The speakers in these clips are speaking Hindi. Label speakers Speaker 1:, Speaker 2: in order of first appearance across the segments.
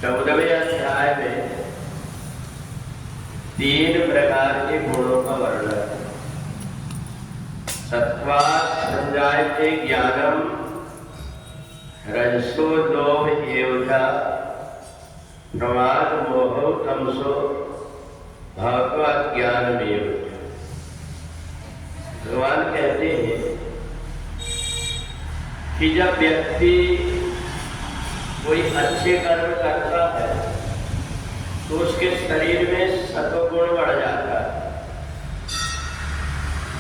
Speaker 1: 14वें अध्याय में 3 प्रकार के गुणों का वर्णन। सत्वात् संजायते ज्ञानम, रजसो लोभ एव च, प्रमाद मोहो तमसो भगवज्ञानमेव। भगवान कहते हैं कि जब व्यक्ति कोई अच्छे कर्म करता है तो उसके शरीर में सत्वगुण बढ़ जाता है।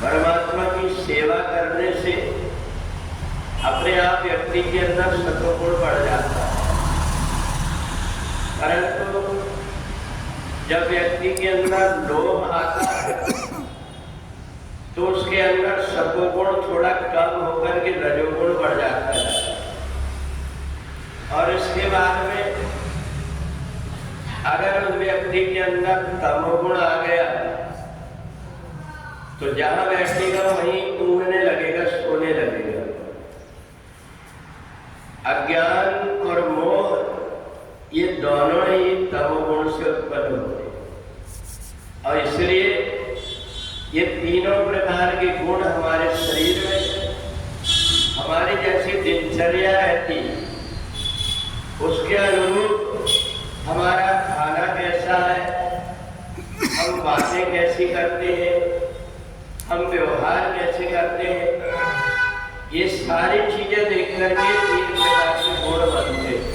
Speaker 1: परमात्मा की सेवा करने से अपने आप व्यक्ति के अंदर सत्वगुण बढ़ जाता है, परंतु जब व्यक्ति के अंदर लोभ आता है तो उसके अंदर सत्वगुण थोड़ा कम होकर के रजोगुण बढ़ जाता है। और इसके बाद में अगर उस व्यक्ति के अंदर तमोगुण आ गया तो जहां बैठेगा वहीं ऊँघने लगेगा, सोने लगेगा। अज्ञान और मोह ये दोनों ही तमोगुण से उत्पन्न होते हैं। और इसलिए ये तीनों प्रकार के गुण हमारे शरीर में, हमारी जैसी दिनचर्या रहती उसके अनुरूप हमारा खाना कैसा है, हम बातें कैसी करते हैं, हम व्यवहार कैसे करते हैं, ये सारी चीजें देख करके 3 प्रकार के गुण बनते हैं।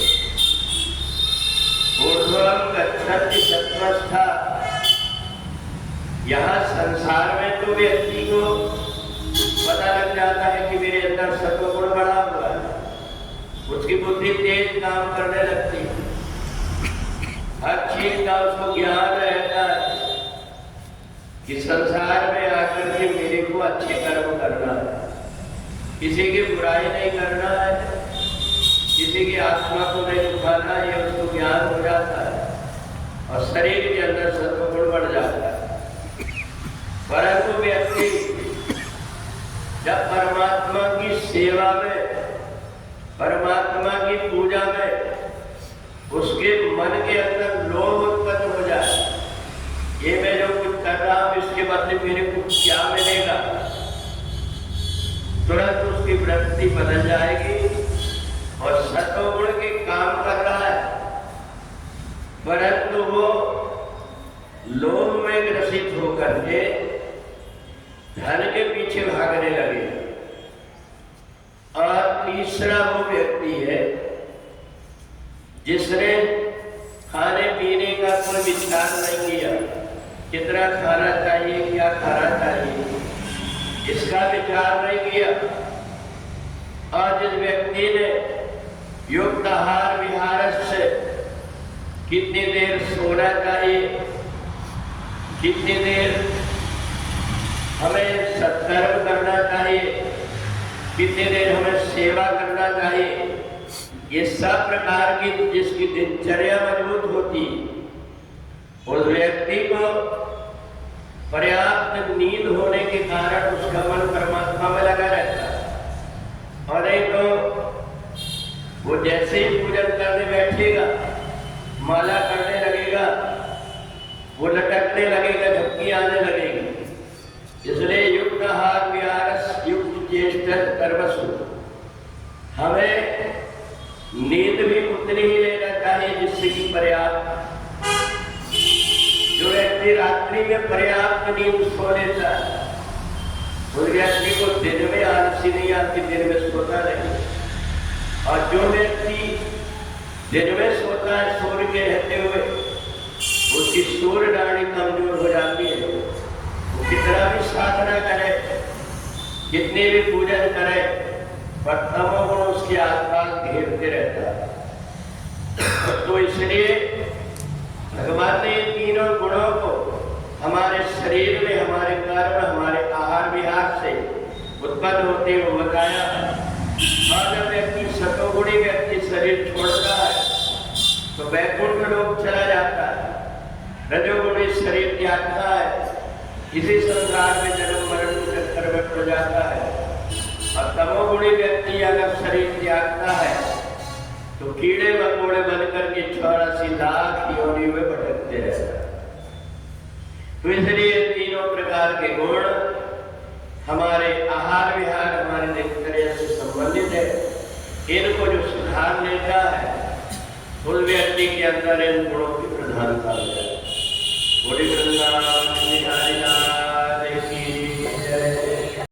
Speaker 1: ऊर्ध्वं गच्छति सत्वस्था। यहाँ संसार में तो व्यक्ति को पता लग जाता है कि मेरे अंदर सत्वगुण बढ़ा हुआ है, उसकी बुद्धि तेज काम करने लगती है, हर चीज का उसको ज्ञान रहता है कि संसार में आकर के मेरे को अच्छे कर्म करना है, किसी की बुराई नहीं करना है, किसी की आत्मा को नहीं दुखाना है, ये उसको ज्ञान हो जाता है और शरीर के अंदर सत्वगुण बढ़ जाता है। परंतु व्यक्ति जब परमात्मा की सेवा में, परमात्मा की पूजा में उसके मन के अंदर लोभ उत्पन्न हो जाए, ये मैं जो कुछ कर रहा हूं इसके बदले मेरे को क्या मिलेगा, तुरंत उसकी वृत्ति बदल जाएगी और सत्वगुण के काम कर रहा है, परंतु वो लोभ में ग्रसित होकर के धन के पीछे भागने लगे। और तीसरा वो व्यक्ति है जिसने खाने पीने का कोई विचार नहीं किया, कितना खाना चाहिए, क्या खाना चाहिए, इसका विचार नहीं किया। और जिस व्यक्ति ने युक्त आहार विहार से कितनी देर सोना चाहिए, कितनी देर हमें सत्कर्म करना चाहिए, कितनी देर हमें सेवा करना चाहिए, ये सब प्रकार की जिसकी दिनचर्या मजबूत होती, उस व्यक्ति को पर्याप्त नींद होने के कारण उसका मन परमात्मा में लगा रहता है। और एक तो वो जैसे ही पूजन करने बैठेगा, माला करने लगेगा, वो लटकने लगेगा, झपकी आने लगेगी। इसलिए युक्त आहार विहार युक्त चेष्टा कर्मसु, हमें नींद भी उतनी ही लेना चाहिए जिससे कि पर्याप्त, जो व्यक्ति रात्रि में पर्याप्त नींद सो लेता है उस व्यक्ति को दिन में आलसी नहीं आती, दिन में सोता नहीं। और जो व्यक्ति दिन में सोता है सूर्य के रहते हुए, उसकी सूर्य नाड़ी कमजोर हो जाती है। वो कितना भी साधना करे, कितने भी पूजन करे, पर तमोगुण उसके आसपास घेरते रहता है। तो इसलिए भगवान ने तीनों गुणों को हमारे शरीर में, हमारे कर्म, हमारे आहार विहार से उत्पन्न होते हुए बताया। और जब व्यक्ति सतोगुणी व्यक्ति शरीर छोड़ता है तो वैकुंठ लोक चला जाता है, रजोगुणी शरीर त्यागता है, इसी संसार में जन्म मरण के चक्कर में पड़ जाता है। और तमोगुणी व्यक्ति अगर शरीर त्यागता है तो कीड़े मकोड़े बनकर के 84 तो इसलिए तीनों प्रकार के गुण हमारे आहार विहार, हमारे दिनचर्या से संबंधित है। इनको जो सुधार लेता है, उस व्यक्ति के अंदर इन गुणों की प्रधानता